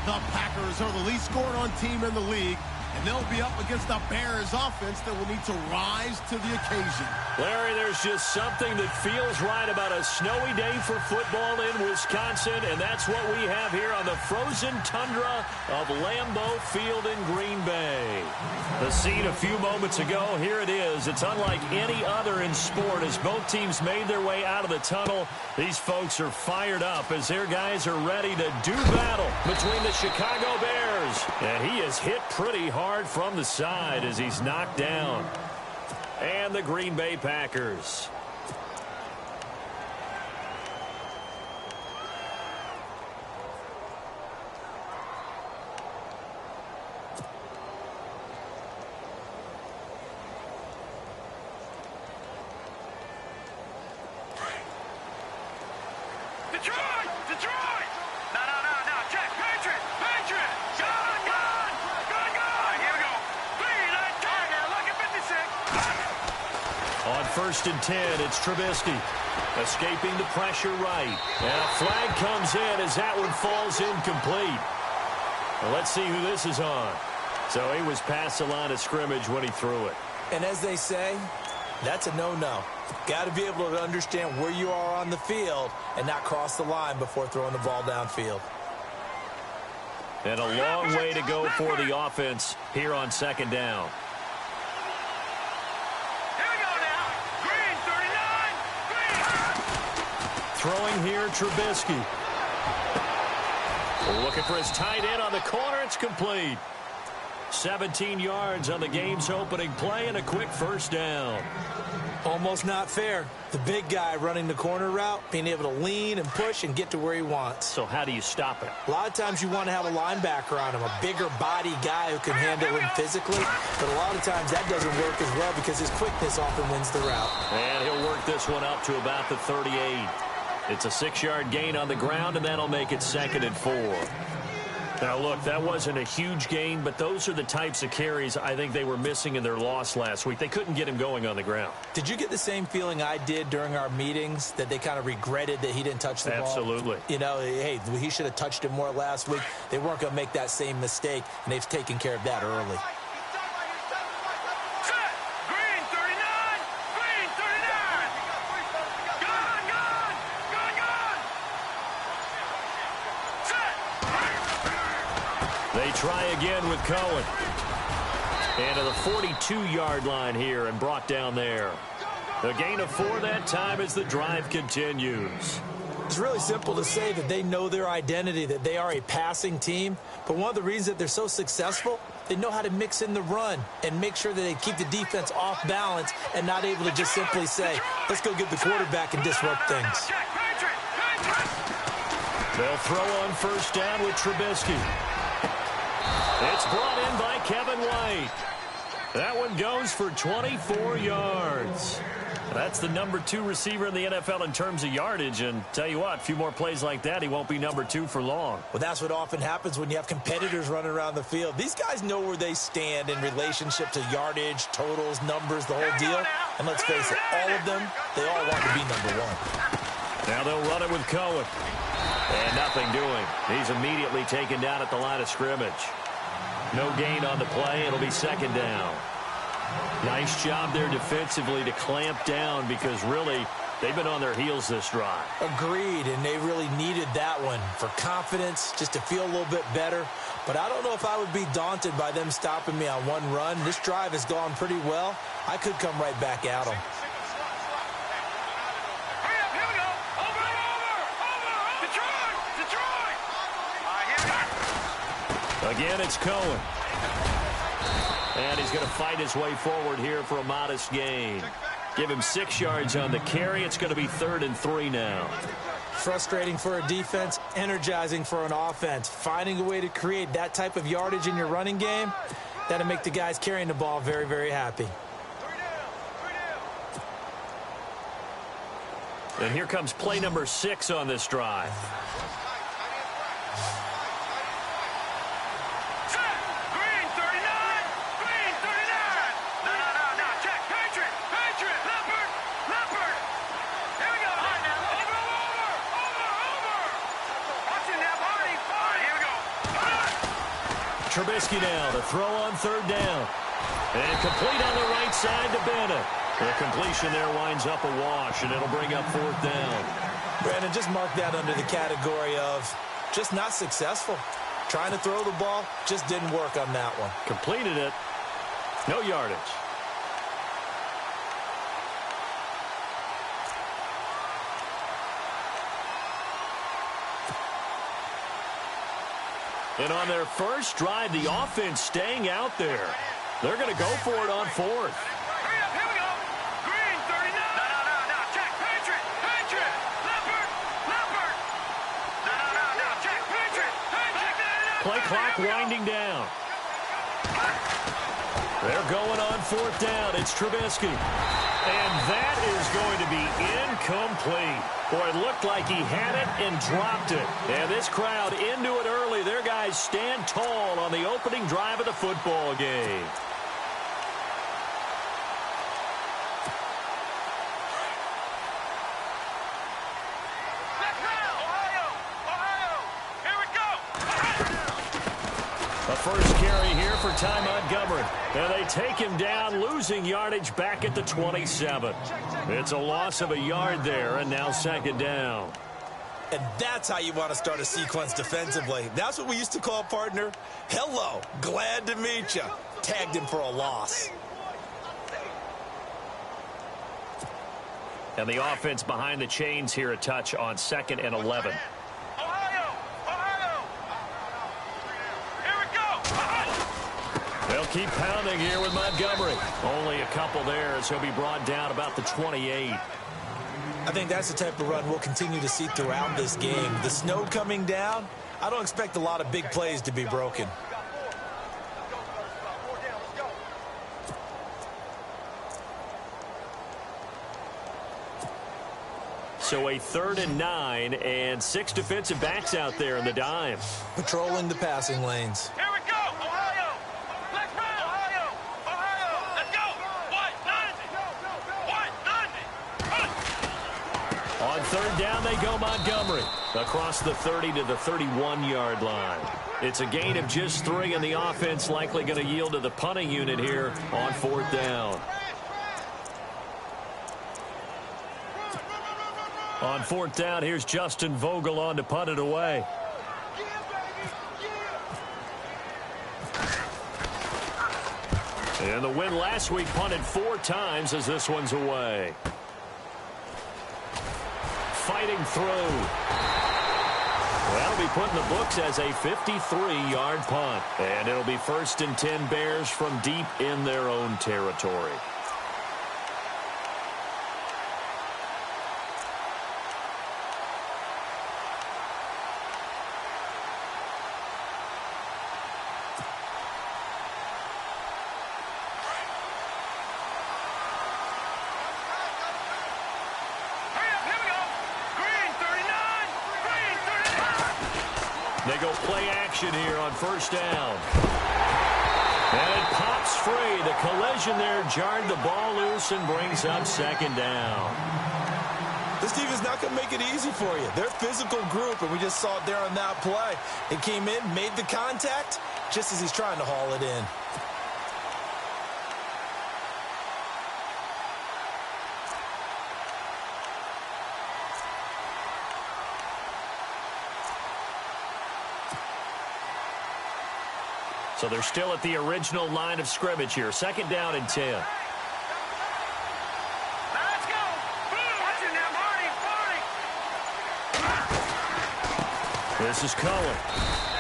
The Packers are the least scored on team in the league, and they'll be up against the Bears offense that will need to rise to the occasion. Larry, there's just something that feels right about a snowy day for football in Wisconsin, and that's what we have here on the frozen tundra of Lambeau Field in Green Bay. The scene a few moments ago, here it is. It's unlike any other in sport as both teams made their way out of the tunnel. These folks are fired up as their guys are ready to do battle between the Chicago Bears. And he is hit pretty hard from the side as he's knocked down. And the Green Bay Packers. Detroit! No, check, Patriot! Gone! All right, here we go. Lead on target, look at 56. On 1st and 10, it's Trubisky. Escaping the pressure right. And a flag comes in as that one falls incomplete. Well, let's see who this is on. So he was past the line of scrimmage when he threw it. And as they say, that's a no-no. Got to be able to understand where you are on the field and not cross the line before throwing the ball downfield. And a long way to go for the offense here on 2nd down. Here we go now. Green, 39. Throwing here, Trubisky. Looking for his tight end on the corner. It's complete. 17 yards on the game's opening play and a quick 1st down. Almost not fair. The big guy running the corner route, being able to lean and push and get to where he wants. So how do you stop it? A lot of times you want to have a linebacker on him, a bigger body guy who can handle him physically. But a lot of times that doesn't work as well because his quickness often wins the route. And he'll work this one up to about the 38. It's a 6-yard gain on the ground, and that'll make it 2nd and 4. Now, look, that wasn't a huge gain, but those are the types of carries I think they were missing in their loss last week. They couldn't get him going on the ground. Did you get the same feeling I did during our meetings, that they kind of regretted that he didn't touch the ball? Absolutely. You know, hey, he should have touched it more last week. They weren't going to make that same mistake, and they've taken care of that early. They try again with Cohen. And to the 42-yard line here and brought down there. The gain of 4 that time as the drive continues. It's really simple to say that they know their identity, that they are a passing team. But one of the reasons that they're so successful, they know how to mix in the run and make sure that they keep the defense off balance and not able to just simply say, let's go get the quarterback and disrupt things. They'll throw on 1st down with Trubisky. It's brought in by Kevin White. That one goes for 24 yards. That's the number 2 receiver in the NFL in terms of yardage. And tell you what, a few more plays like that, he won't be number 2 for long. Well, that's what often happens when you have competitors running around the field. These guys know where they stand in relationship to yardage, totals, numbers, the whole deal. And let's face it, all of them, they all want to be number 1. Now they'll run it with Cohen. And nothing doing. He's immediately taken down at the line of scrimmage. No gain on the play. It'll be 2nd down. Nice job there defensively to clamp down because really they've been on their heels this drive. Agreed, and they really needed that one for confidence, just to feel a little bit better. But I don't know if I would be daunted by them stopping me on one run. This drive has gone pretty well. I could come right back at them. Again, it's Cohen. And he's going to fight his way forward here for a modest gain. Give him 6 yards on the carry. It's going to be 3rd and 3 now. Frustrating for a defense, energizing for an offense. Finding a way to create that type of yardage in your running game, that'll make the guys carrying the ball very, very happy. And here comes play number 6 on this drive. Trubisky now to throw on third down. And complete on the right side to Bennett. The completion there winds up a wash, and it'll bring up fourth down. Brandon, just mark that under the category of just not successful. Trying to throw the ball, just didn't work on that one. Completed it. No yardage. And on their first drive, the offense staying out there. They're going to go for it on fourth. Hurry up, here we go. Green, 39. No, check, Patriot, Leopard. No, check, Patriot. Play clock winding down. They're going on fourth down. It's Trubisky. And that is going to be incomplete. Boy, it looked like he had it and dropped it. And this crowd into it early. Their guys stand tall on the opening drive of the football game. A first carry here for Ty Montgomery. And they take him down, losing yardage back at the 27. It's a loss of a yard there, and now second down. And that's how you want to start a sequence defensively. That's what we used to call, partner, hello, glad to meet you. Tagged him for a loss. And the offense behind the chains here a touch on 2nd and 11. They'll keep pounding here with Montgomery. Only a couple there as he'll be brought down about the 28. I think that's the type of run we'll continue to see throughout this game. The snow coming down, I don't expect a lot of big plays to be broken. So a 3rd and 9 and 6 defensive backs out there in the dime. Patrolling the passing lanes. Here we go, Ohio. Let's run, Ohio. Let's go. On 3rd down, they go Montgomery. Across the 30 to the 31-yard line. It's a gain of just 3, and the offense likely going to yield to the punting unit here on 4th down. On 4th down, here's Justin Vogel on to punt it away. And the win last week punted 4 times as this one's away. Fighting through. That'll be put in the books as a 53-yard punt. And it'll be 1st and 10 Bears from deep in their own territory. They go play action here on 1st down. And it pops free. The collision there jarred the ball loose and brings up 2nd down. This team is not going to make it easy for you. They're a physical group, and we just saw it there on that play. It came in, made the contact, just as he's trying to haul it in. So they're still at the original line of scrimmage here. 2nd down and 10. Let's go. Watch it now, Marty. This is Cullen.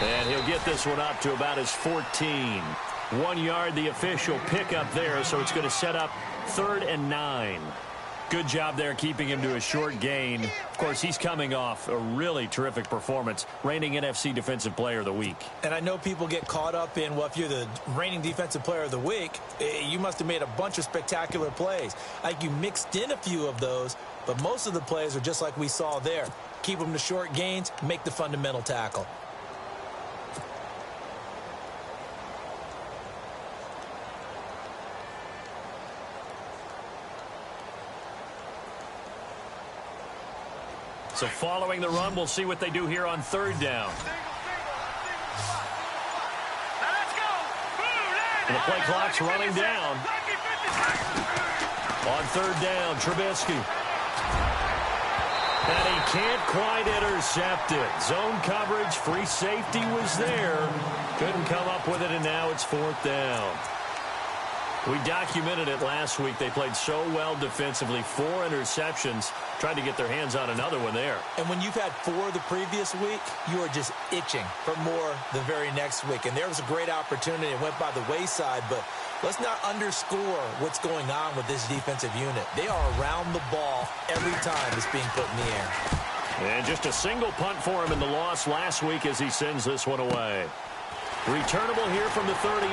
And he'll get this one up to about his 14. 1 yard, the official pickup there, so it's going to set up 3rd and 9. Good job there keeping him to a short gain. Of course, he's coming off a really terrific performance, reigning NFC Defensive Player of the Week. And I know people get caught up in, well, if you're the reigning Defensive Player of the Week, you must have made a bunch of spectacular plays. Like you mixed in a few of those, but most of the plays are just like we saw there. Keep them to short gains, make the fundamental tackle. So following the run, we'll see what they do here on 3rd down. Let's And the play clock's running down. On third down, Trubisky. And he can't quite intercept it. Zone coverage, free safety was there. Couldn't come up with it, and now it's fourth down. We documented it last week. They played so well defensively. 4 interceptions. Tried to get their hands on another one there. And when you've had 4 the previous week, you are just itching for more the very next week. And there was a great opportunity. It went by the wayside, but let's not underscore what's going on with this defensive unit. They are around the ball every time it's being put in the air. And just a single punt for him in the loss last week as he sends this one away. Returnable here from the 38.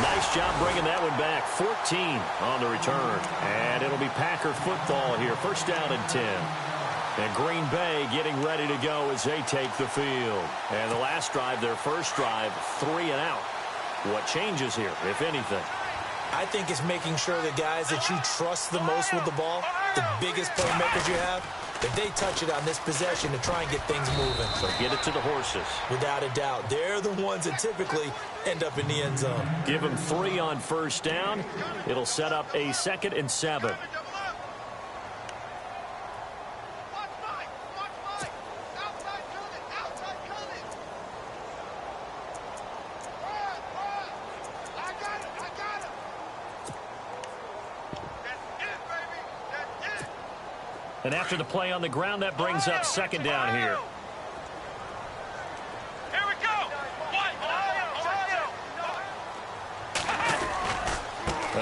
Nice job bringing that one back. 14 on the return. And it'll be Packer football here. First down and 10. And Green Bay getting ready to go as they take the field. And the last drive, their first drive, 3 and out. What changes here, if anything? I think it's making sure the guys that you trust the most with the ball, the biggest playmakers you have, that they touch it on this possession to try and get things moving. So get it to the horses. Without a doubt. They're the ones that typically end up in the end zone. Give them 3 on first down. It'll set up a 2nd and 7. And after the play on the ground, that brings up 2nd down here. Here we go.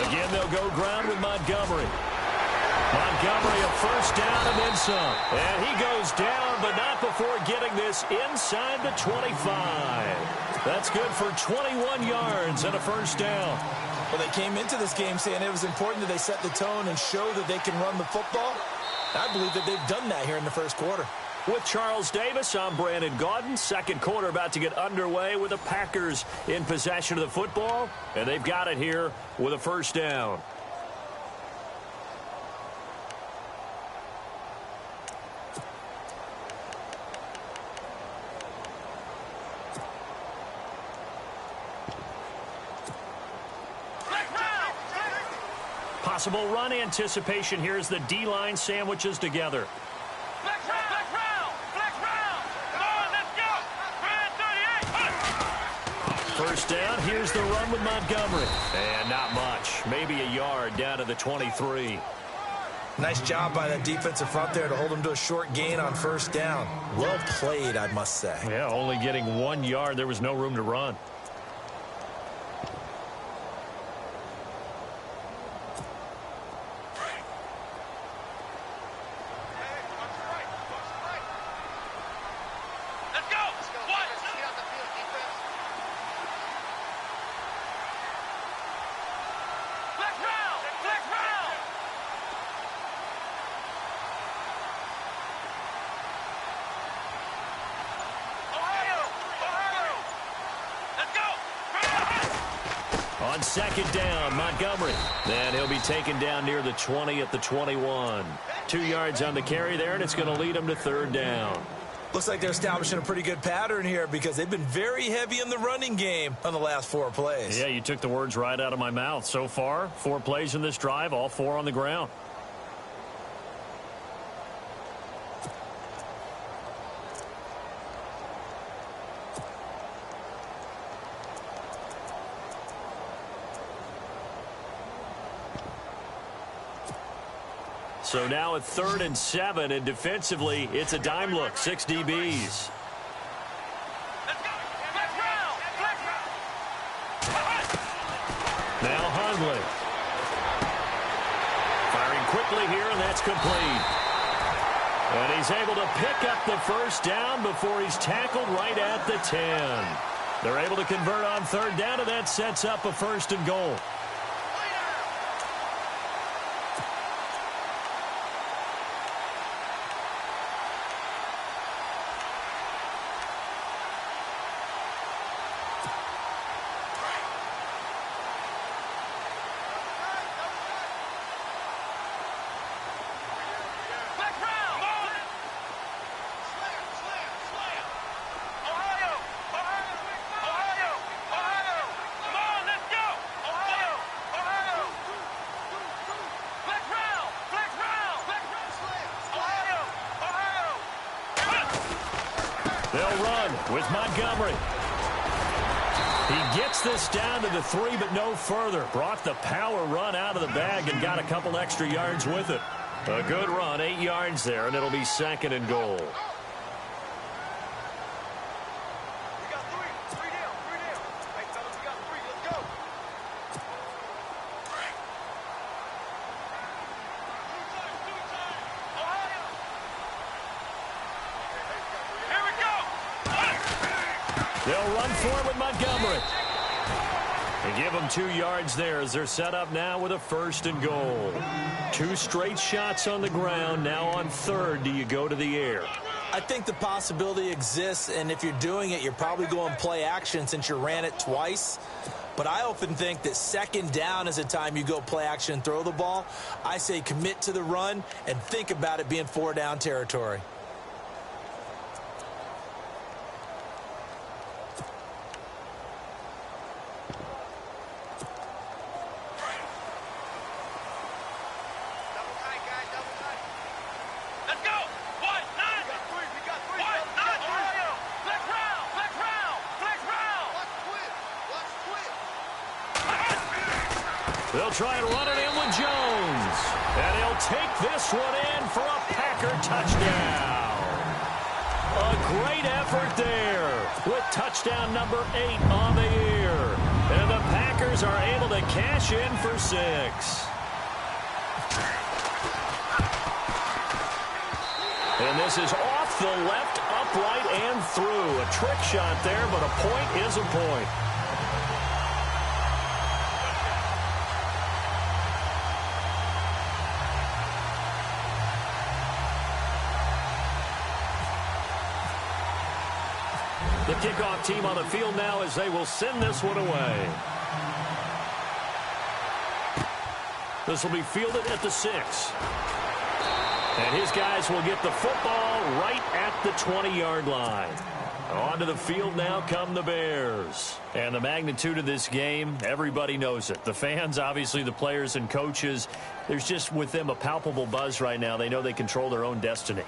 Again, they'll go ground with Montgomery. Montgomery, a first down and then some. And he goes down, but not before getting this inside the 25. That's good for 21 yards and a first down. Well, they came into this game saying it was important that they set the tone and show that they can run the football. I believe that they've done that here in the first quarter. With Charles Davis, I'm Brandon Gaudin. Second quarter about to get underway with the Packers in possession of the football. And they've got it here with a first down. Possible run anticipation here as the D-line sandwiches together. Flex round. Come on, let's go. 38. First down, here's the run with Montgomery. And not much. Maybe a yard down to the 23. Nice job by that defensive front there to hold them to a short gain on first down. Well played, I must say. Yeah, only getting 1 yard. There was no room to run. On second down, Montgomery. Then he'll be taken down near the 20 at the 21. 2 yards on the carry there, and it's going to lead him to third down. Looks like they're establishing a pretty good pattern here because they've been very heavy in the running game on the last 4 plays. Yeah, you took the words right out of my mouth. So far, 4 plays in this drive, all 4 on the ground. So now at 3rd and 7, and defensively, it's a dime look. 6 DBs. Now Hundley. Firing quickly here, and that's complete. And he's able to pick up the first down before he's tackled right at the 10. They're able to convert on third down, and that sets up a 1st and goal. They'll run with Montgomery. He gets this down to the 3, but no further. Brought the power run out of the bag and got a couple extra yards with it. A good run, 8 yards there, and it'll be 2nd and goal. They'll run for it with Montgomery. They give them 2 yards there as they're set up now with a 1st and goal. 2 straight shots on the ground. Now on 3rd, do you go to the air? I think the possibility exists, and if you're doing it, you're probably going play action since you ran it twice. But I often think that 2nd down is a time you go play action and throw the ball. I say commit to the run and think about it being 4 down territory. They'll try and run it in with Jones. And he'll take this one in for a Packer touchdown. A great effort there with touchdown number 8 on the year. And the Packers are able to cash in for 6. And this is off the left, upright, and through. A trick shot there, but a point is a point. The kickoff team on the field now as they will send this one away. This will be fielded at the 6. And his guys will get the football right at the 20-yard line. Onto the field now come the Bears. And the magnitude of this game, everybody knows it. The fans, obviously the players and coaches, there's just with them a palpable buzz right now. They know they control their own destiny.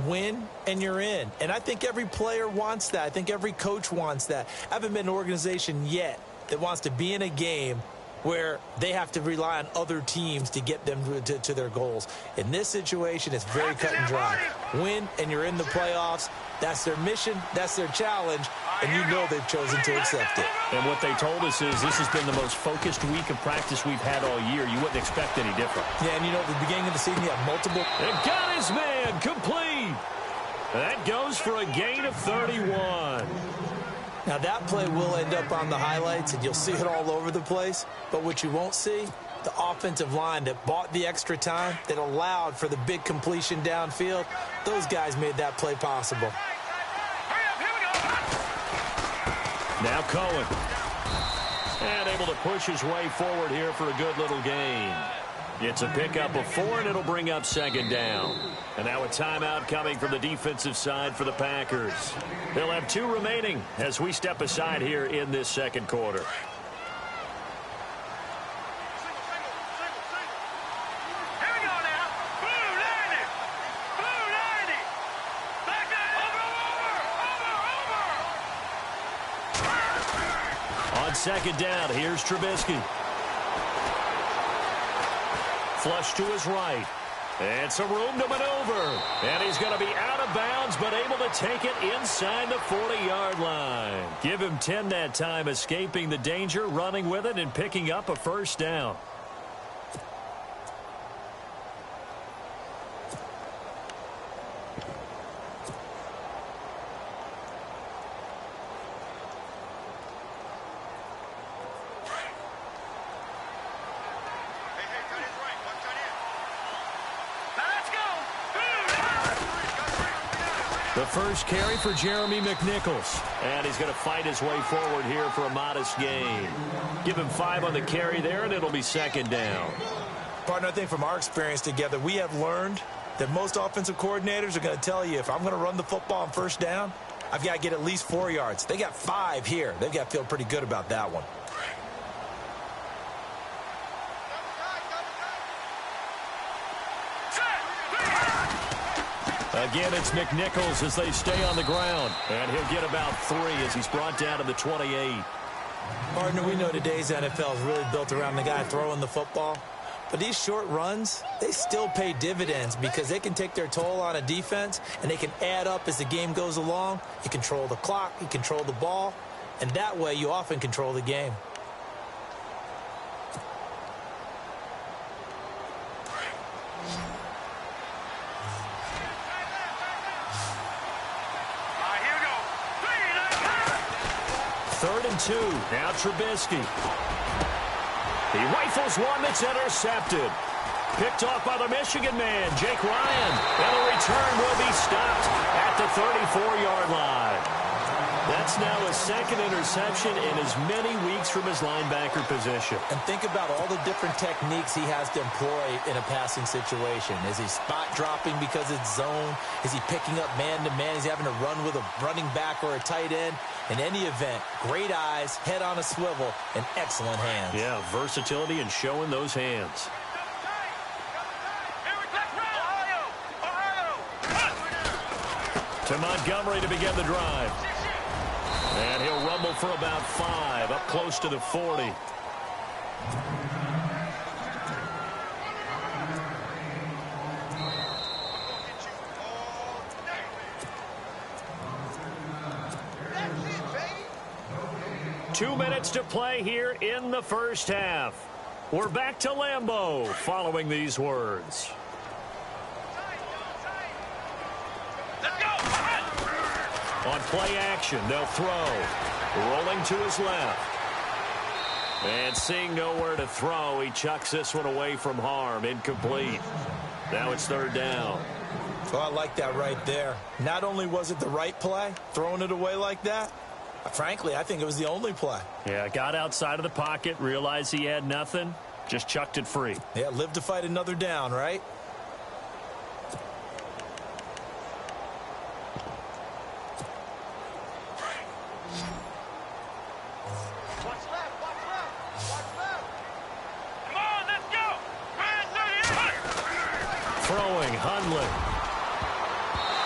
Win and you're in. And I think every player wants that. I think every coach wants that. I haven't been an organization yet that wants to be in a game where they have to rely on other teams to get them to their goals. In this situation, it's very cut and dry. Win and you're in the playoffs. That's their mission. That's their challenge. And you know they've chosen to accept it. And what they told us is this has been the most focused week of practice we've had all year. You wouldn't expect any different. Yeah, and you know, at the beginning of the season, you have multiple. And got his man complete. That goes for a gain of 31. Now, that play will end up on the highlights, and you'll see it all over the place. But what you won't see, the offensive line that bought the extra time, that allowed for the big completion downfield, those guys made that play possible. Now Cohen. And able to push his way forward here for a good little gain. It's a pickup of 4, and it'll bring up 2nd down. And now a timeout coming from the defensive side for the Packers. They'll have 2 remaining as we step aside here in this 2nd quarter. On 2nd down, here's Trubisky. Flush to his right. And some room to maneuver. And he's going to be out of bounds, but able to take it inside the 40-yard line. Give him 10 that time, escaping the danger, running with it, and picking up a 1st down. The first carry for Jeremy McNichols. And he's going to fight his way forward here for a modest gain. Give him 5 on the carry there, and it'll be 2nd down. Partner, I think from our experience together, we have learned that most offensive coordinators are going to tell you, if I'm going to run the football on 1st down, I've got to get at least 4 yards. They got 5 here. They've got to feel pretty good about that one. Again, it's McNichols as they stay on the ground. And he'll get about 3 as he's brought down to the 28. Partner, we know today's NFL is really built around the guy throwing the football. But these short runs, they still pay dividends because they can take their toll on a defense and they can add up as the game goes along. You control the clock, you control the ball, and that way you often control the game. Third and 2. Now Trubisky. He rifles one that's intercepted. Picked off by the Michigan man, Jake Ryan. And the return will be stopped at the 34-yard line. That's now his second interception in as many weeks from his linebacker position. And think about all the different techniques he has to employ in a passing situation. Is he spot dropping because it's zone? Is he picking up man-to-man? Is he having to run with a running back or a tight end? In any event, great eyes, head on a swivel, and excellent hands. Yeah, versatility and showing those hands. To Montgomery to begin the drive. And he'll rumble for about 5, up close to the 40. Two minutes to play here in the first half. We're back to Lambeau following these words. On play action, they'll throw. Rolling to his left. And seeing nowhere to throw, he chucks this one away from harm. Incomplete. Now it's third down. Oh, I like that right there. Not only was it the right play, throwing it away like that, frankly, I think it was the only play. Yeah, got outside of the pocket, realized he had nothing, just chucked it free. Yeah, live to fight another down, right? Throwing, Hundley.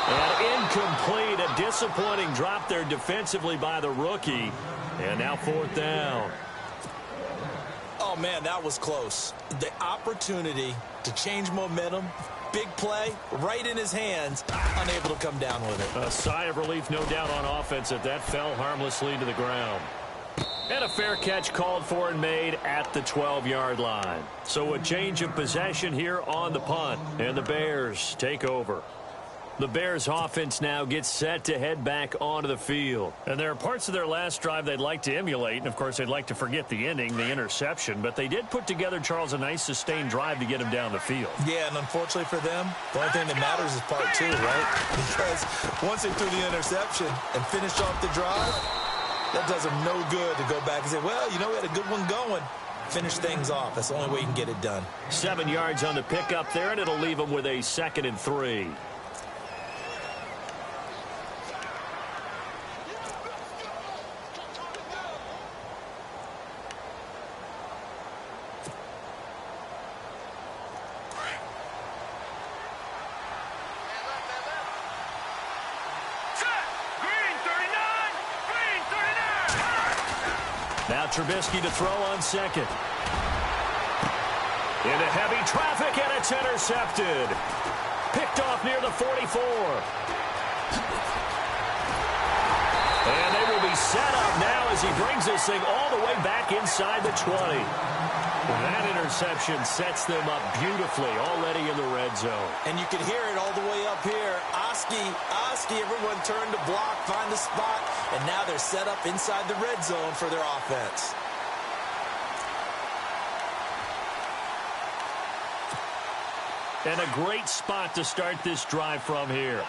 And incomplete, a disappointing drop there defensively by the rookie. And now fourth down. Oh, man, that was close. The opportunity to change momentum, big play, right in his hands, unable to come down with it. A sigh of relief, no doubt, on offense that fell harmlessly to the ground. And a fair catch called for and made at the 12-yard line. So a change of possession here on the punt, and the Bears take over. The Bears offense now gets set to head back onto the field. And there are parts of their last drive they'd like to emulate, and of course they'd like to forget the ending, the interception, but they did put together, Charles, a nice sustained drive to get him down the field. Yeah, and unfortunately for them, the only thing that matters is part 2, right? Because once they threw the interception and finished off the drive, that does them no good to go back and say, well, you know, we had a good one going. Finish things off. That's the only way you can get it done. 7 yards on the pickup there, and it'll leave them with a 2nd and 3. Now Trubisky to throw on second. Into heavy traffic, and it's intercepted. Picked off near the 44. And they will be set up now as he brings this thing all the way back inside the 20. That interception sets them up beautifully already in the red zone. And you can hear it all the way up here. Oski, everyone turned to block, find the spot, and now they're set up inside the red zone for their offense. And a great spot to start this drive from here.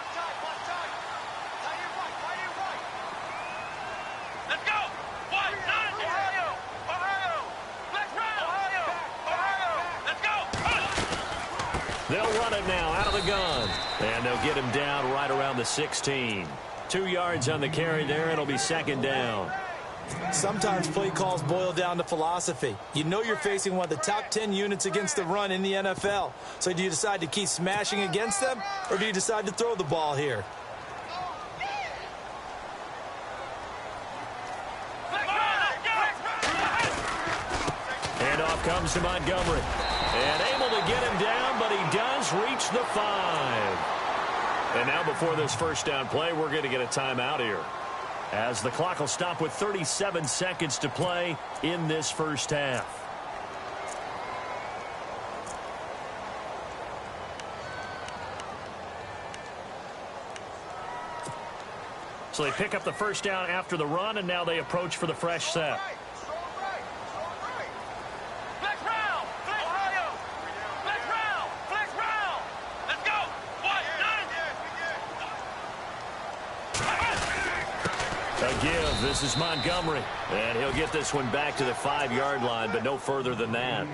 They'll run it now out of the gun. And they'll get him down right around the 16. 2 yards on the carry there. It'll be second down. Sometimes play calls boil down to philosophy. You know you're facing one of the top 10 units against the run in the NFL. So do you decide to keep smashing against them, or do you decide to throw the ball here? Handoff comes to Montgomery. And able to get him down, but he does reach the 5. And now before this first down play, we're going to get a timeout here, as the clock will stop with 37 seconds to play in this first half. So they pick up the first down after the run, and now they approach for the fresh set. Give. This is Montgomery, and he'll get this one back to the 5-yard line, but no further than that.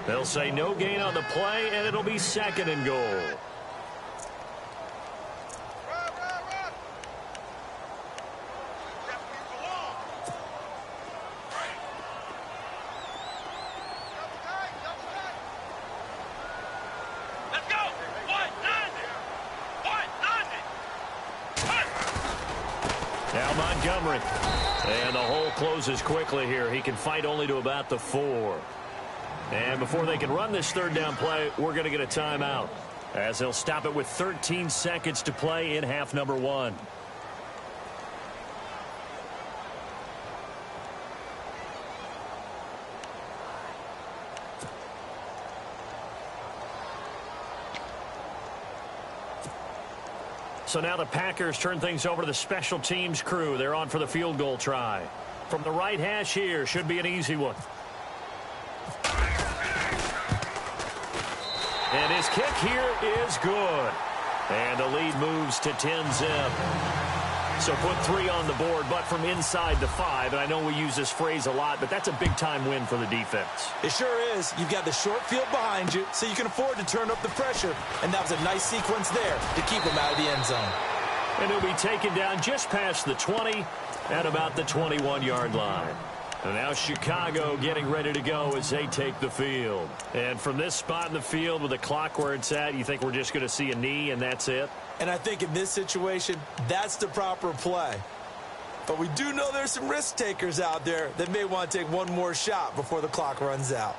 They'll say no gain on the play, and it'll be 2nd and goal. Now Montgomery. And the hole closes quickly here. He can fight only to about the 4. And before they can run this third down play, we're going to get a timeout, as they'll stop it with 13 seconds to play in half number 1. So now the Packers turn things over to the special teams crew. They're on for the field goal try. From the right hash here, should be an easy one. And his kick here is good. And the lead moves to 10-zip. So put 3 on the board, but from inside the 5. And I know we use this phrase a lot, but that's a big-time win for the defense. It sure is. You've got the short field behind you, so you can afford to turn up the pressure. And that was a nice sequence there to keep him out of the end zone. And he'll be taken down just past the 20 at about the 21-yard line. And now Chicago getting ready to go as they take the field. And from this spot in the field with the clock where it's at, you think we're just going to see a knee and that's it? And I think in this situation, that's the proper play. But we do know there's some risk takers out there that may want to take one more shot before the clock runs out.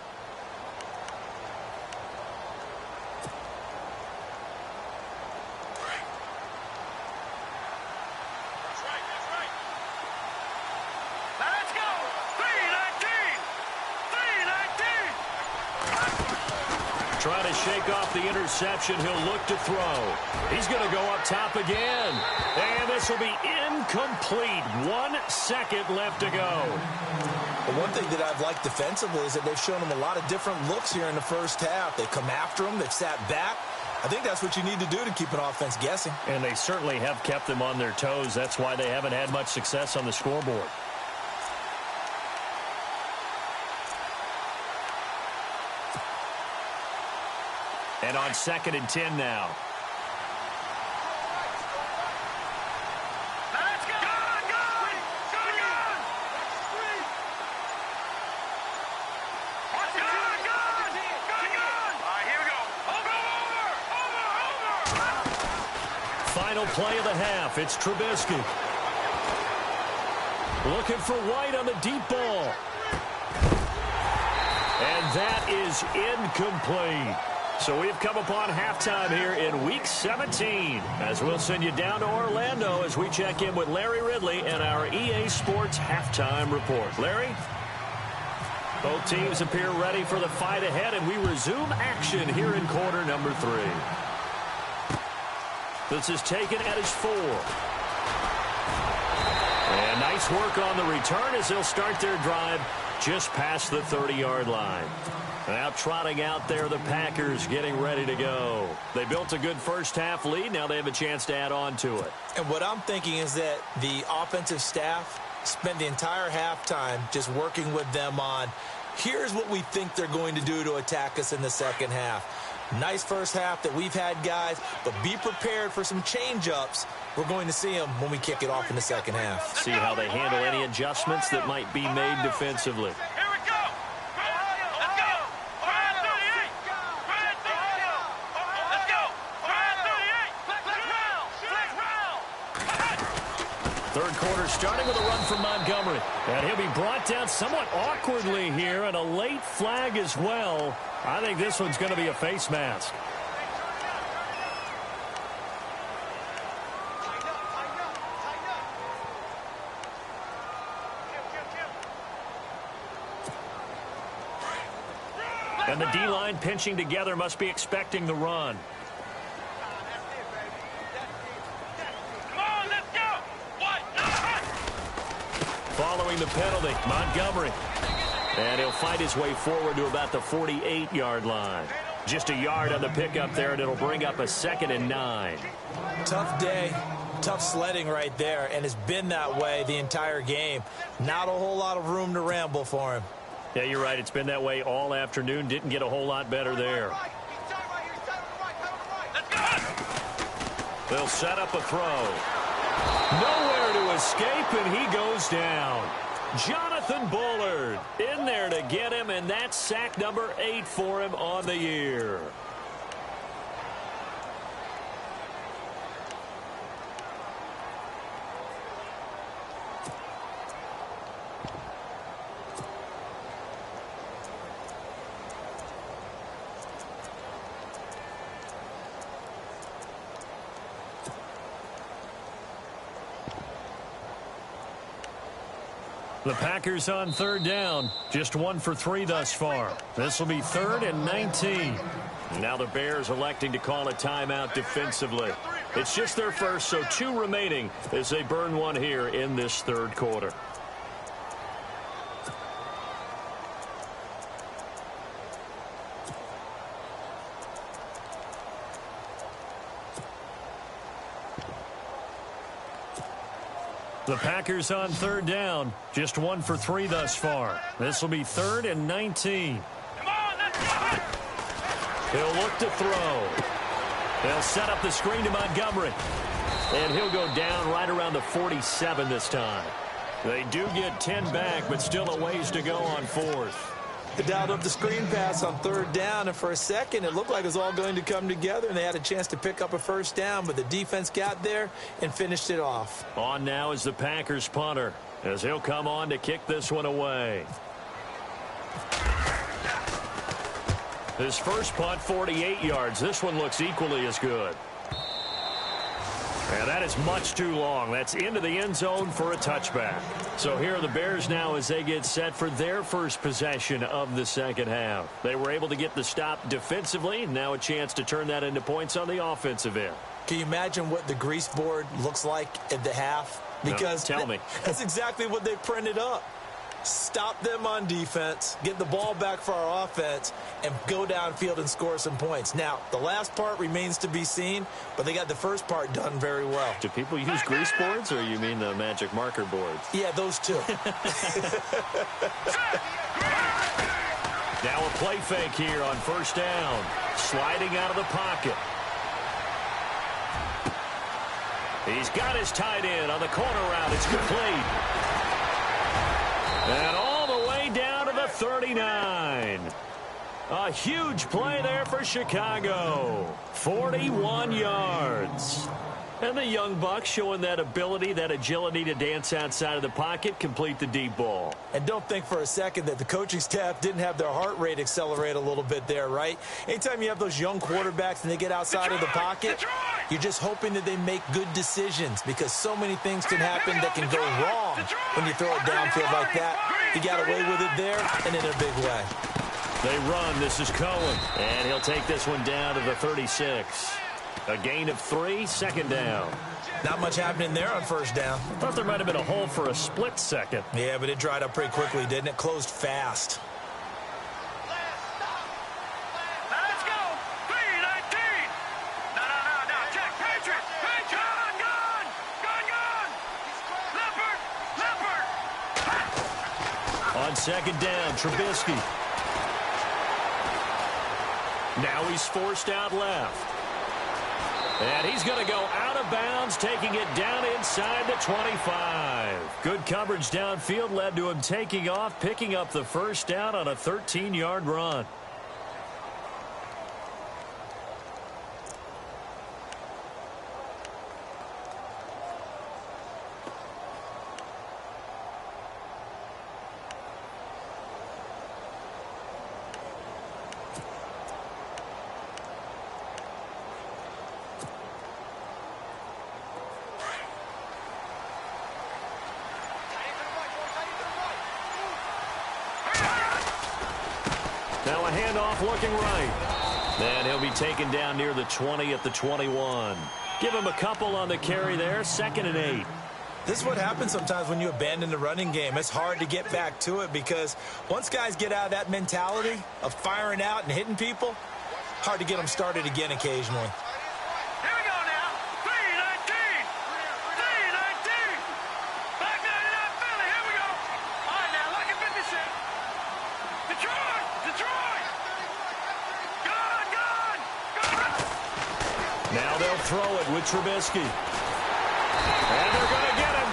Trying to shake off the interception. He'll look to throw. He's going to go up top again. And this will be incomplete. 1 second left to go. The one thing that I've liked defensively is that they've shown him a lot of different looks here in the first half. They've come after him. They've sat back. I think that's what you need to do to keep an offense guessing. And they certainly have kept them on their toes. That's why they haven't had much success on the scoreboard. And on 2nd and 10 now. Let's go! Final play of the half. It's Trubisky. Looking for White on the deep ball. And that is incomplete. So we've come upon halftime here in Week 17, as we'll send you down to Orlando as we check in with Larry Ridley and our EA Sports Halftime Report. Larry? Both teams appear ready for the fight ahead, and we resume action here in quarter number 3. This is taken at his 4. And nice work on the return as they'll start their drive just past the 30-yard line. Now trotting out there, the Packers getting ready to go. They built a good first-half lead. Now they have a chance to add on to it. And what I'm thinking is that the offensive staff spent the entire halftime just working with them on, here's what we think they're going to do to attack us in the second half. Nice first half that we've had, guys, but be prepared for some change-ups We're going to see them when we kick it off in the second half. See how they handle any adjustments that might be made defensively. Here we go. Let's go. 38. Let's go. 38. Third quarter starting with a run from Montgomery. And he'll be brought down somewhat awkwardly here, and a late flag as well. I think this one's going to be a face mask. And the D-line pinching together must be expecting the run. Come on, let's go. Following the penalty, Montgomery. And he'll fight his way forward to about the 48-yard line. Just a yard on the pickup there, and it'll bring up a 2nd and 9. Tough day, tough sledding right there, and it's been that way the entire game. Not a whole lot of room to ramble for him. Yeah, you're right. It's been that way all afternoon. Didn't get a whole lot better there. They'll set up a throw. Nowhere to escape, and he goes down. Jonathan Bullard in there to get him, and that's sack number 8 for him on the year. The Packers on third down. Just 1 for 3 thus far. This will be 3rd and 19. Now the Bears electing to call a timeout defensively. It's just their first, so 2 remaining as they burn one here in this third quarter. The Packers on third down. Just 1 for 3 thus far. This will be 3rd and 19. Come on, let's go. He'll look to throw. They'll set up the screen to Montgomery. And he'll go down right around the 47 this time. They do get 10 back, but still a ways to go on 4th. The dialed up the screen pass on third down, and for a second it looked like it was all going to come together, and they had a chance to pick up a first down, but the defense got there and finished it off. On now is the Packers punter, as he'll come on to kick this one away. His first punt, 48 yards. This one looks equally as good. And that is much too long. That's into the end zone for a touchback. So here are the Bears now as they get set for their first possession of the second half. They were able to get the stop defensively. Now a chance to turn that into points on the offensive end. Can you imagine what the grease board looks like at the half? Because no, tell me. That's exactly what they printed up. Stop them on defense, get the ball back for our offense, and go downfield and score some points. Now, the last part remains to be seen, but they got the first part done very well. Do people use grease boards, or you mean the magic marker boards? Yeah, those two. Now a play fake here on first down. Sliding out of the pocket. He's got his tight end on the corner route. It's complete. And all the way down to the 39. A huge play there for Chicago. 41 yards. And the young Bucks showing that ability, that agility to dance outside of the pocket, complete the deep ball. And don't think for a second that the coaching staff didn't have their heart rate accelerate a little bit there, right? Anytime you have those young quarterbacks and they get outside of the pocket, you're just hoping that they make good decisions, because so many things can happen that can go wrong when you throw it downfield like that. He got away with it there and in a big way. They run. This is Cohen. And he'll take this one down to the 36. A gain of 3, second down. Not much happening there on first down. Thought there might have been a hole for a split second. Yeah, but it dried up pretty quickly, didn't it? Closed fast. Let's go. 3-19. No. Check. Patriot. Gun. Leopard. On second down, Trubisky. Now he's forced out left. And he's going to go out of bounds, taking it down inside the 25. Good coverage downfield led to him taking off, picking up the first down on a 13-yard run. Now a handoff looking right. And he'll be taken down near the 20 at the 21. Give him a couple on the carry there. 2nd and 8. This is what happens sometimes when you abandon the running game. It's hard to get back to it because once guys get out of that mentality of firing out and hitting people, hard to get them started again occasionally. Here we go now. 3-19. 3-19. Back 99 Philly. Here we go. All right, now, look at 56. Detroit. Detroit. Gone, gone, gone. Now they'll throw it with Trubisky. And they're going to get him.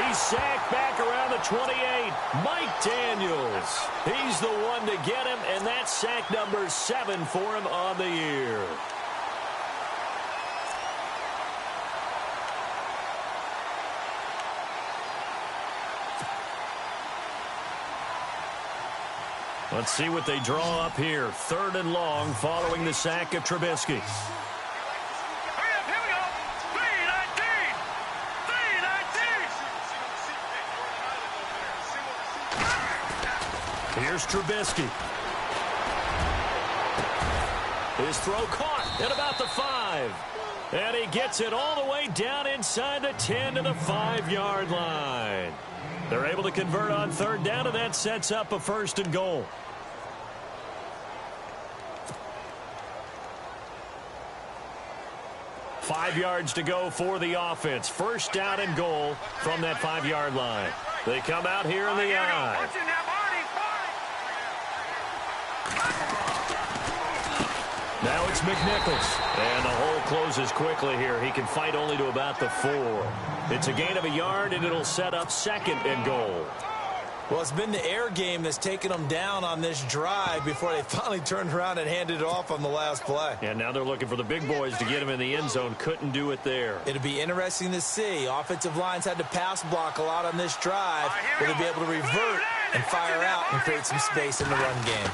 He's sacked back around the 28. Mike Daniels. He's the one to get him, and that's sack number 7 for him on the year. Let's see what they draw up here. 3rd and long following the sack of Trubisky. Here's Trubisky. His throw caught at about the 5. And he gets it all the way down inside the 10 to the 5-yard line. They're able to convert on 3rd down, and that sets up a 1st and goal. Five yards to go for the offense. 1st down and goal from that 5-yard line. They come out here in the eye. Now it's McNichols. And the hole closes quickly here. He can fight only to about the 4. It's a gain of a yard, and it'll set up 2nd and goal. Well, it's been the air game that's taken them down on this drive before they finally turned around and handed it off on the last play. And now they're looking for the big boys to get him in the end zone. Couldn't do it there. It'll be interesting to see. Offensive lines had to pass block a lot on this drive. Will they be able to revert and fire out and create some space in the run game?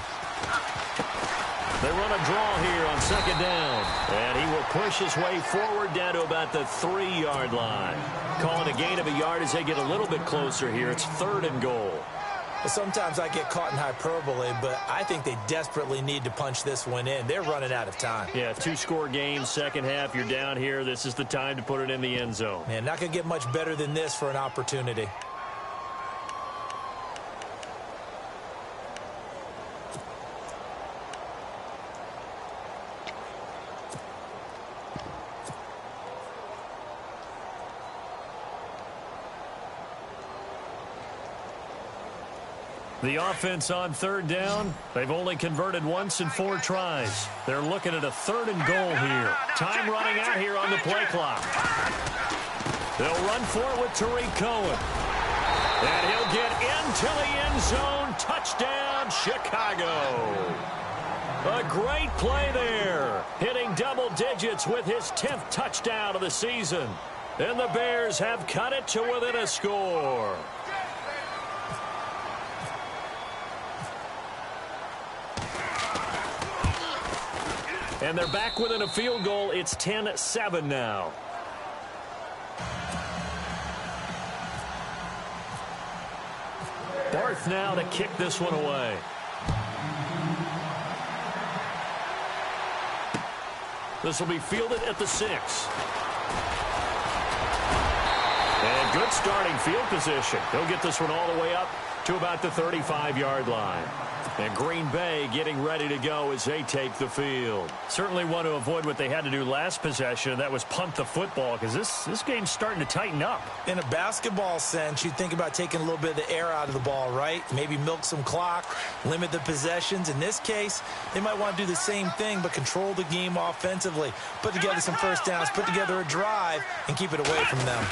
They run a draw here on 2nd down. And he will push his way forward down to about the 3-yard line. Calling a gain of a yard as they get a little bit closer here. It's 3rd and goal. Sometimes I get caught in hyperbole, but I think they desperately need to punch this one in. They're running out of time. Yeah, 2-score game, 2nd half. You're down here. This is the time to put it in the end zone. Man, not going to get much better than this for an opportunity. The offense on 3rd down, they've only converted once in 4 tries. They're looking at a 3rd and goal here. Time running out here on the play clock. They'll run for it with Tariq Cohen. And he'll get into the end zone. Touchdown, Chicago. A great play there. Hitting double digits with his 10th touchdown of the season. And the Bears have cut it to within a score. And they're back within a field goal. It's 10-7 now. Barth now to kick this one away. This will be fielded at the 6. And good starting field position. He'll get this one all the way up to about the 35-yard line. And Green Bay getting ready to go as they take the field. Certainly want to avoid what they had to do last possession, and that was punt the football, because this game's starting to tighten up. In a basketball sense, you think about taking a little bit of the air out of the ball, right? Maybe milk some clock, limit the possessions. In this case, they might want to do the same thing, but control the game offensively. Put together some first downs, put together a drive, and keep it away from them.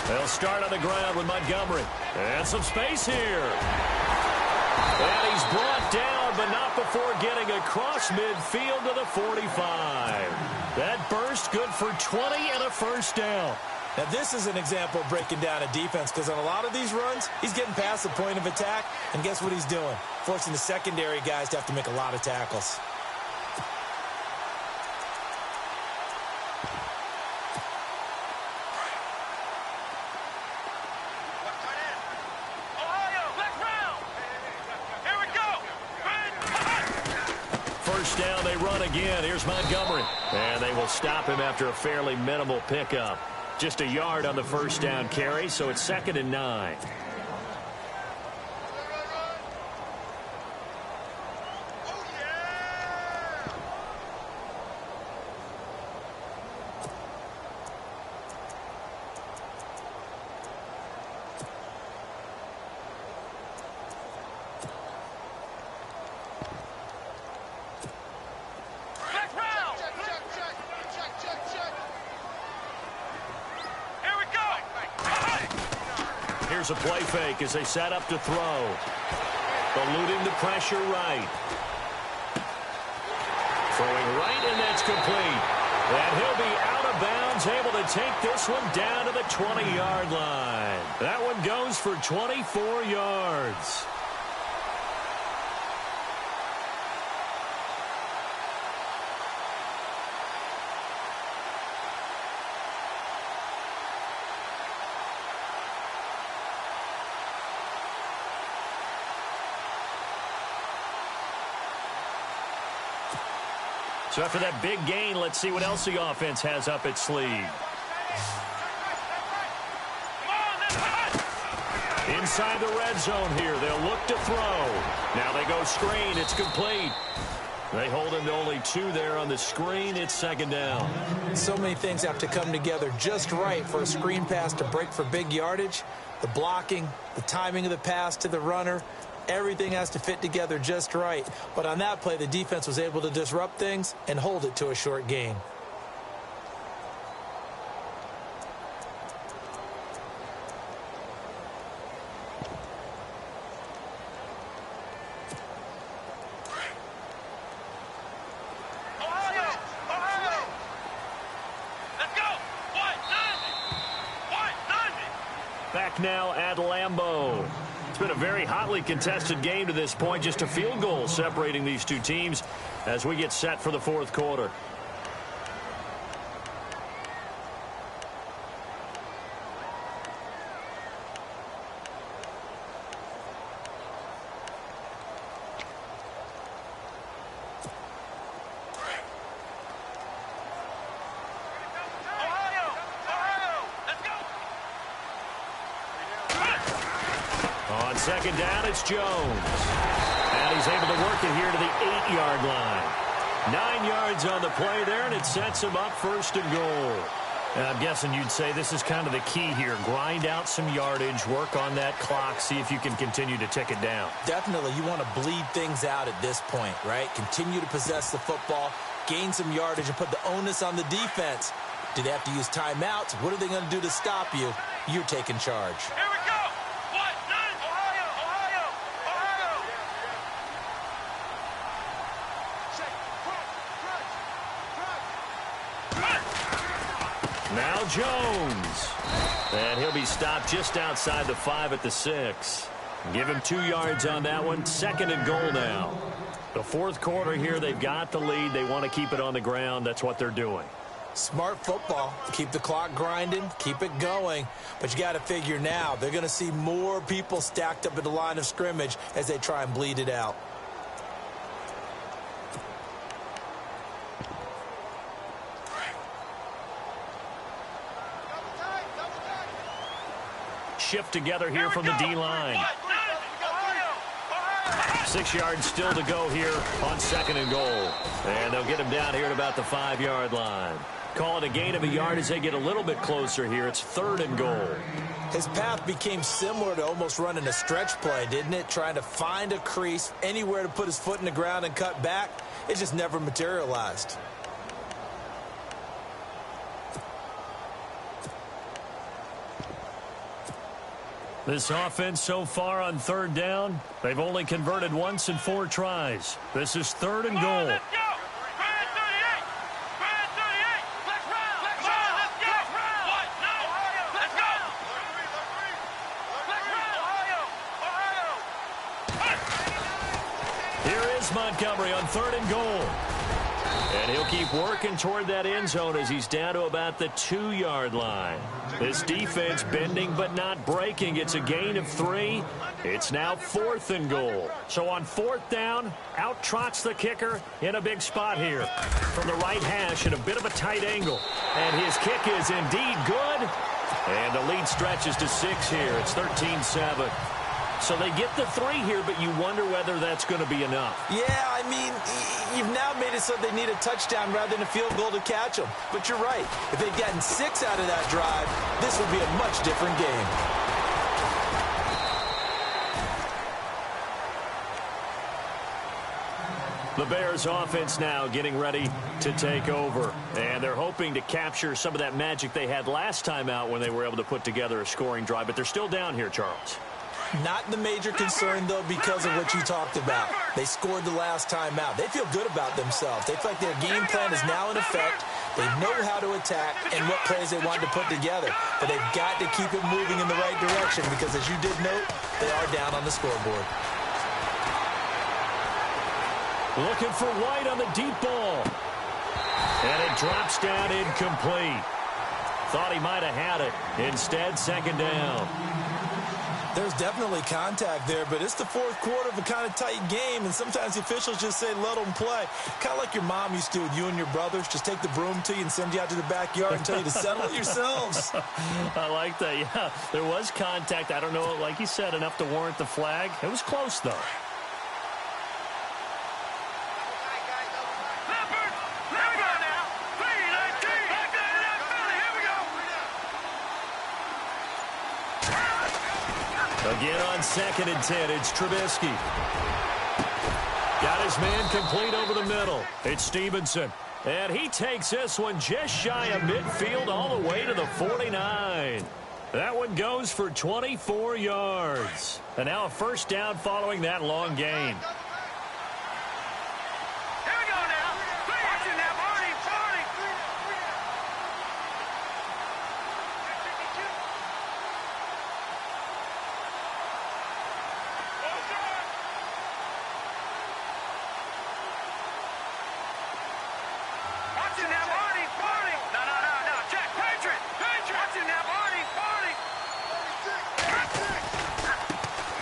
They'll start on the ground with Montgomery. And some space here. And he's brought down, but not before getting across midfield to the 45. That burst good for 20 and a first down. Now, this is an example of breaking down a defense, because on a lot of these runs, he's getting past the point of attack, and guess what he's doing? Forcing the secondary guys to have to make a lot of tackles. Down, they run again. Here's Montgomery. And they will stop him after a fairly minimal pickup. Just a yard on the first down carry, so it's 2nd and 9. Here's a play fake as they set up to throw. Eluding the pressure right. Throwing right, and that's complete. And he'll be out of bounds, able to take this one down to the 20-yard line. That one goes for 24 yards. So after that big gain, let's see what else the offense has up its sleeve. Inside the red zone here, they'll look to throw. Now they go screen, it's complete. They hold him to only 2 there on the screen. It's 2nd down. So many things have to come together just right for a screen pass to break for big yardage. The blocking, the timing of the pass to the runner, everything has to fit together just right. But on that play, the defense was able to disrupt things and hold it to a short gain. Back now at Lambeau. It's been a very hotly contested game to this point. Just a field goal separating these two teams as we get set for the 4th quarter. On 2nd down, it's Jones. And he's able to work it here to the 8-yard line. 9 yards on the play there, and it sets him up 1st and goal. And I'm guessing you'd say this is kind of the key here. Grind out some yardage, work on that clock, see if you can continue to tick it down. Definitely. You want to bleed things out at this point, right? Continue to possess the football, gain some yardage, and put the onus on the defense. Do they have to use timeouts? What are they going to do to stop you? You're taking charge. Here we go. Now Jones. And he'll be stopped just outside the 5 at the 6. Give him 2 yards on that one. 2nd and goal now. The 4th quarter here, they've got the lead. They want to keep it on the ground. That's what they're doing. Smart football. Keep the clock grinding. Keep it going. But you got to figure now, they're going to see more people stacked up at the line of scrimmage as they try and bleed it out. Shift together here from the D-line. 6 yards still to go here on 2nd and goal. And they'll get him down here at about the 5-yard line. Call it a gain of a yard as they get a little bit closer here. It's 3rd and goal. His path became similar to almost running a stretch play, didn't it? Trying to find a crease, anywhere to put his foot in the ground and cut back. It just never materialized. This offense so far on 3rd down, they've only converted once in 4 tries. This is 3rd and goal. Let's go! Brad 38! Brad 38! Let's run! Let's go! Let's go! What? No! Let's go! Let's run! Ohio! Here is Montgomery on 3rd and goal. And he'll keep working toward that end zone as he's down to about the 2-yard line. This defense bending but not breaking. It's a gain of 3. It's now 4th and goal. So on 4th down, out trots the kicker in a big spot here. From the right hash at a bit of a tight angle. And his kick is indeed good. And the lead stretches to 6 here. It's 13-7. So they get the 3 here, but you wonder whether that's going to be enough. Yeah, I mean, you've now made it so they need a touchdown rather than a field goal to catch them. But you're right. If they'd gotten 6 out of that drive, this would be a much different game. The Bears offense now getting ready to take over. And they're hoping to capture some of that magic they had last time out when they were able to put together a scoring drive. But they're still down here, Charles. Not the major concern, though, because of what you talked about. They scored the last time out. They feel good about themselves. They feel like their game plan is now in effect. They know how to attack and what plays they want to put together. But they've got to keep it moving in the right direction because, as you did note, they are down on the scoreboard. Looking for White on the deep ball. And it drops down incomplete. Thought he might have had it. Instead, 2nd down. There's definitely contact there, but it's the 4th quarter of a kind of tight game, and sometimes the officials just say, let them play. Kind of like your mom used to with you and your brothers. Just take the broom to you and send you out to the backyard and tell you to settle it yourselves. I like that, yeah. There was contact. I don't know, like you said, enough to warrant the flag. It was close, though. Again on 2nd and 10, it's Trubisky. Got his man complete over the middle. It's Stevenson. And he takes this one just shy of midfield all the way to the 49. That one goes for 24 yards. And now a 1st down following that long gain.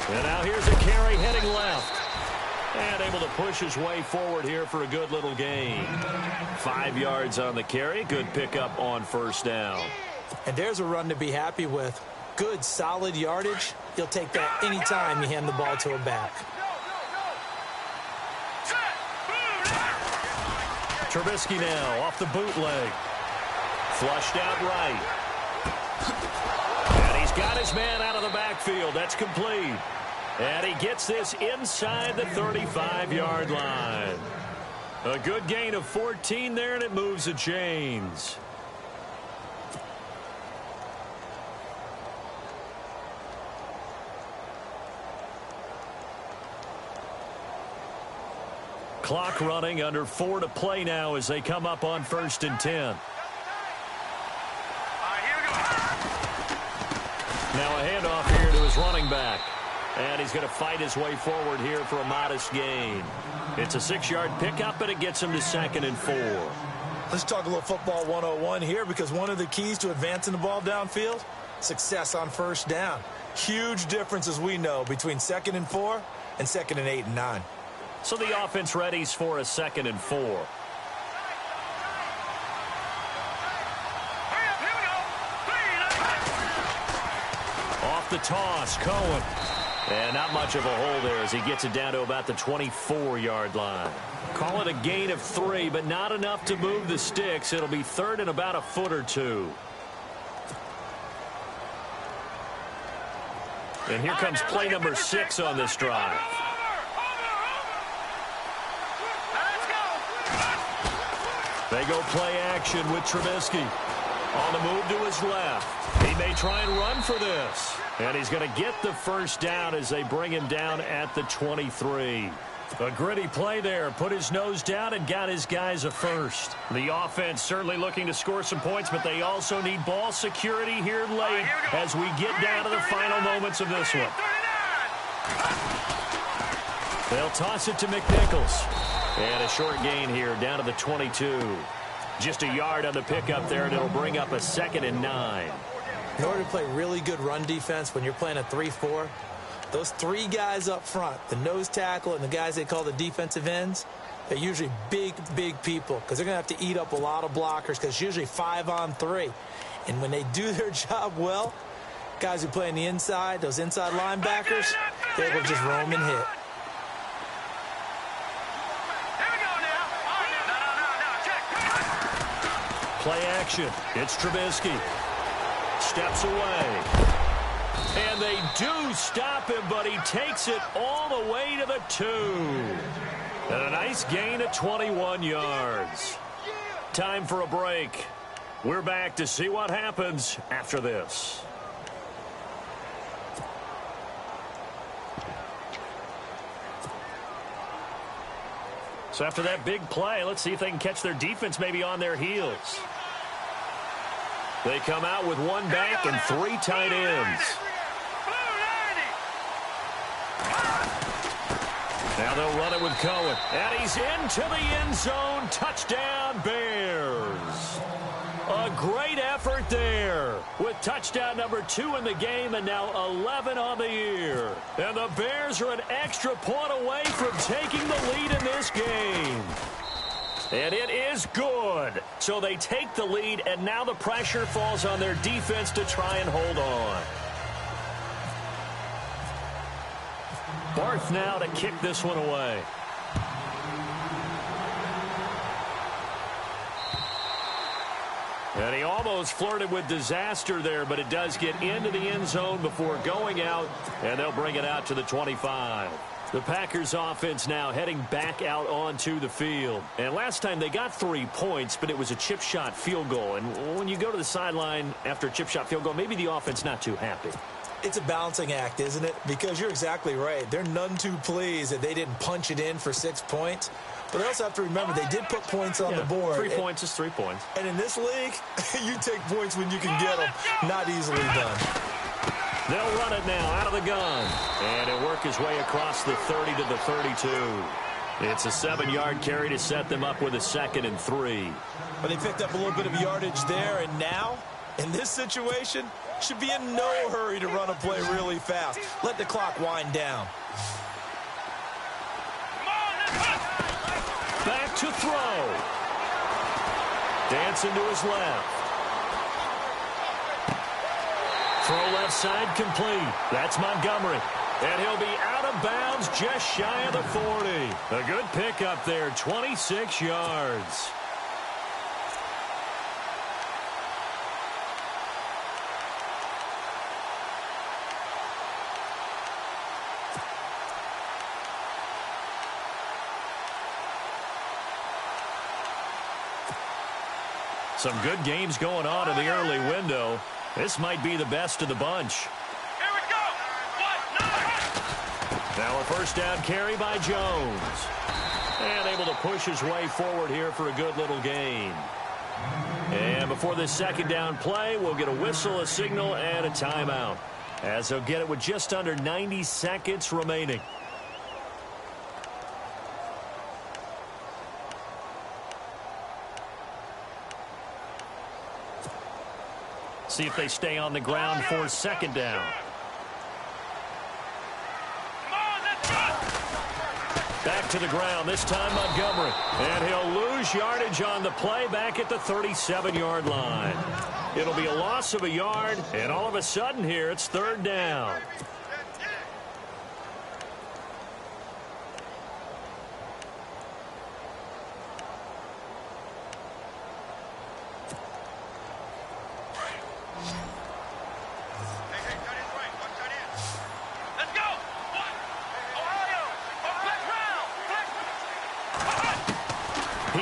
And now here's a carry heading left. And able to push his way forward here for a good little gain. 5 yards on the carry. Good pickup on 1st down. And there's a run to be happy with. Good, solid yardage. You'll take that anytime you hand the ball to a back. Trubisky now off the bootleg. Flushed out right. And he's got his man out of the backfield. That's complete. And he gets this inside the 35-yard line. A good gain of 14 there, and it moves the chains. Clock running, under 4 to play now as they come up on 1st and 10. Now a handoff here to his running back. And he's going to fight his way forward here for a modest gain. It's a 6-yard pickup, and it gets him to 2nd and 4. Let's talk a little football 101 here, because one of the keys to advancing the ball downfield, success on 1st down. Huge difference, as we know, between 2nd and 4 and 2nd and 8 and 9. So the offense readies for a 2nd and 4. Off the toss, Cohen. And not much of a hole there as he gets it down to about the 24-yard line. Call it a gain of 3, but not enough to move the sticks. It'll be third and about a foot or two. And here comes play number 6 on this drive. They go play action with Trubisky. On the move to his left. He may try and run for this. And he's going to get the first down as they bring him down at the 23. A gritty play there. Put his nose down and got his guys a first. The offense certainly looking to score some points, but they also need ball security here late as we get down to the final moments of this one. They'll toss it to McNichols. And a short gain here down to the 22. Just a yard on the pickup there, and it'll bring up a 2nd and 9. In order to play really good run defense when you're playing a 3-4, those 3 guys up front, the nose tackle and the guys they call the defensive ends, they're usually big, big people because they're going to have to eat up a lot of blockers because it's usually 5-on-3. And when they do their job well, guys who play on the inside, those inside linebackers, they're able to just roam and hit. Play action. It's Trubisky. Steps away. And they do stop him, but he takes it all the way to the 2. And a nice gain of 21 yards. Time for a break. We're back to see what happens after this. So after that big play, let's see if they can catch their defense maybe on their heels. They come out with 1 back and 3 tight ends. Now they'll run it with Cohen. And he's into the end zone. Touchdown, Bears. A great effort there with touchdown number 2 in the game and now 11 on the year. And the Bears are an extra point away from taking the lead in this game. And it is good. So they take the lead, and now the pressure falls on their defense to try and hold on. Barth now to kick this one away. And he almost flirted with disaster there, but it does get into the end zone before going out, and they'll bring it out to the 25. The Packers offense now heading back out onto the field. And last time they got 3 points, but it was a chip shot field goal. And when you go to the sideline after a chip shot field goal, maybe the offense not too happy. It's a balancing act, isn't it? Because you're exactly right. They're none too pleased that they didn't punch it in for 6 points. But they also have to remember they did put points on the board. 3 points is 3 points. And in this league, you take points when you can get them. Not easily done. They'll run it now out of the gun. And it'll work his way across the 30 to the 32. It's a 7-yard carry to set them up with a 2nd and 3. But they picked up a little bit of yardage there, and now, in this situation, should be in no hurry to run a play really fast. Let the clock wind down. Back to throw. Dancing to his left. Throw left side complete. That's Montgomery. And he'll be out of bounds just shy of the 40. A good pickup there, 26 yards. Some good games going on in the early window. This might be the best of the bunch. Here we go. Now a first down carry by Jones. And able to push his way forward here for a good little gain. And before this second down play, we'll get a whistle, a signal, and a timeout. As they'll get it with just under 90 seconds remaining. See if they stay on the ground for second down. Back to the ground, this time Montgomery. And he'll lose yardage on the play back at the 37-yard line. It'll be a loss of a yard, and all of a sudden here, it's third down.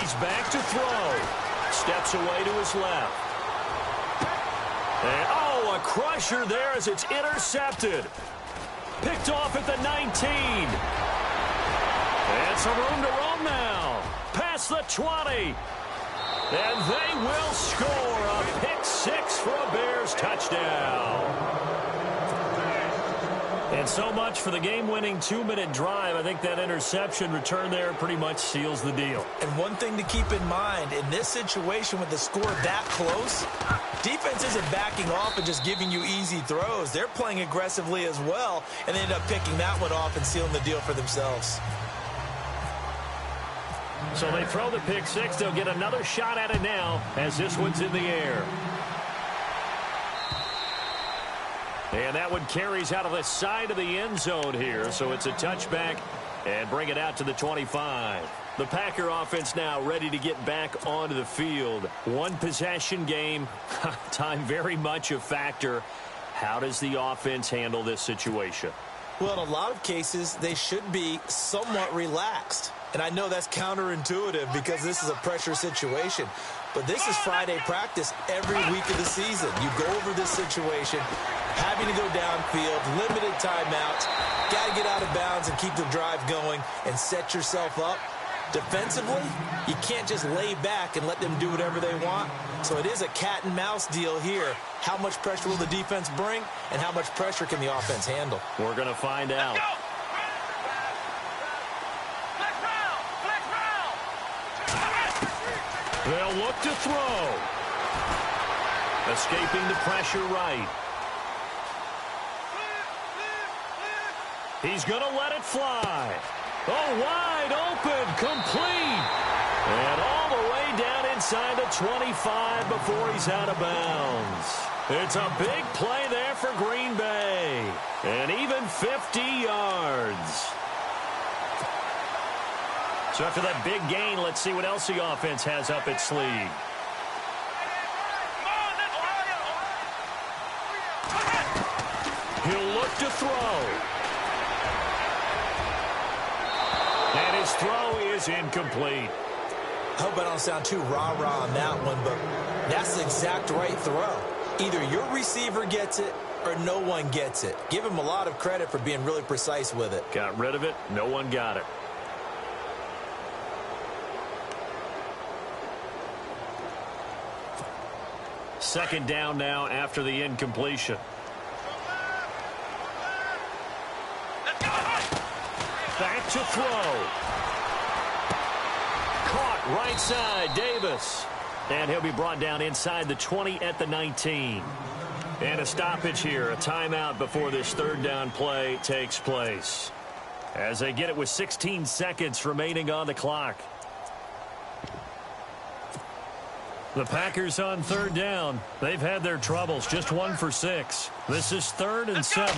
He's back to throw. Steps away to his left. And, oh, a crusher there as it's intercepted. Picked off at the 19. And some room to roam now. Past the 20. And they will score a pick six for a Bears touchdown. And so much for the game-winning 2-minute drive. I think that interception return there pretty much seals the deal. And one thing to keep in mind, in this situation with the score that close, defense isn't backing off and just giving you easy throws. They're playing aggressively as well, and they end up picking that one off and sealing the deal for themselves. So they throw the pick six. They'll get another shot at it now as this one's in the air. And that one carries out of the side of the end zone here. So it's a touchback and bring it out to the 25. The Packer offense now ready to get back onto the field. One possession game. Time very much a factor. How does the offense handle this situation? Well, in a lot of cases, they should be somewhat relaxed. And I know that's counterintuitive because this is a pressure situation. But this is Friday practice every week of the season. You go over this situation, having to go downfield, limited timeouts, got to get out of bounds and keep the drive going and set yourself up. Defensively, you can't just lay back and let them do whatever they want. So it is a cat and mouse deal here. How much pressure will the defense bring and how much pressure can the offense handle? We're going to find out. They'll look to throw. Escaping the pressure right. He's going to let it fly. Oh, wide open, complete. And all the way down inside the 25 before he's out of bounds. It's a big play there for Green Bay. And even 50 yards. So after that big gain, let's see what else the offense has up its sleeve. He'll look to throw. And his throw is incomplete. I hope I don't sound too rah-rah on that one, but that's the exact right throw. Either your receiver gets it or no one gets it. Give him a lot of credit for being really precise with it. Got rid of it. No one got it. Second down now after the incompletion. Back to throw. Caught right side, Davis. And he'll be brought down inside the 20 at the 19. And a stoppage here, a timeout before this third down play takes place. As they get it with 16 seconds remaining on the clock. The Packers on third down. They've had their troubles, just 1 for 6. This is 3rd and 7.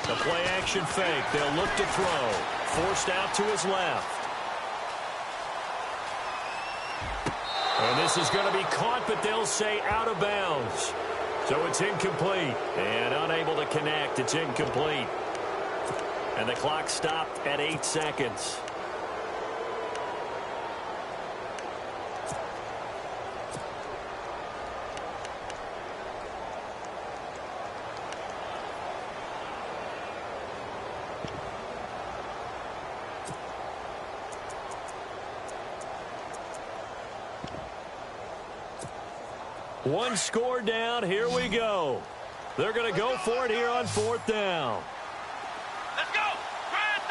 The play action fake. They'll look to throw. Forced out to his left. And this is going to be caught, but they'll say out of bounds. So it's incomplete. And unable to connect. It's incomplete. And the clock stopped at 8 seconds. One score down. Here we go. They're going to go for it here on 4th down. Let's go. Ryan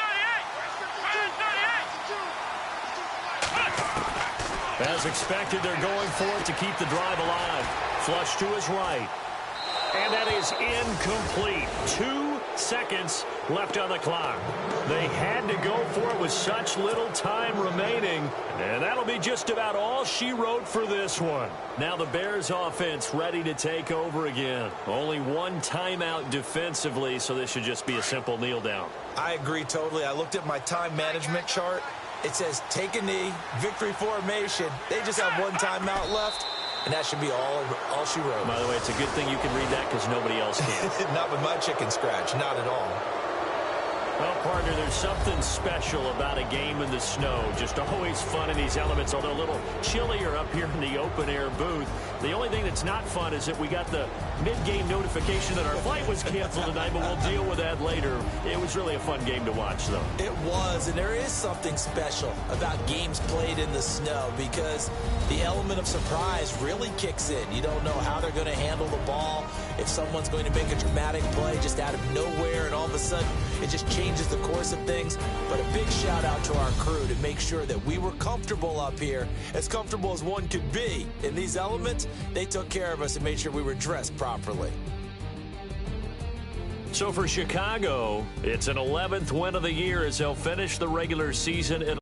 38. As expected, they're going for it to keep the drive alive. Flush to his right. And that is incomplete. 2 seconds left on the clock. They had to go for it with such little time remaining. And that'll be just about all she wrote for this one. Now the Bears offense ready to take over again. Only 1 timeout defensively, so this should just be a simple kneel down. I agree totally. I looked at my time management chart. It says take a knee, victory formation. They just have 1 timeout left. And that should be all she wrote. By the way, it's a good thing you can read that because nobody else can. Not with my chicken scratch. Not at all. Well, partner, there's something special about a game in the snow. Just always fun in these elements, although a little chillier up here in the open-air booth. The only thing that's not fun is that we got the mid-game notification that our flight was canceled tonight, but we'll deal with that later. It was really a fun game to watch, though. It was, and there is something special about games played in the snow because the element of surprise really kicks in. You don't know how they're going to handle the ball, if someone's going to make a dramatic play just out of nowhere, and all of a sudden it just changes the course of things. But a big shout out to our crew to make sure that we were comfortable up here, as comfortable as one could be. In these elements, they took care of us and made sure we were dressed properly. So for Chicago, it's an 11th win of the year as they'll finish the regular season at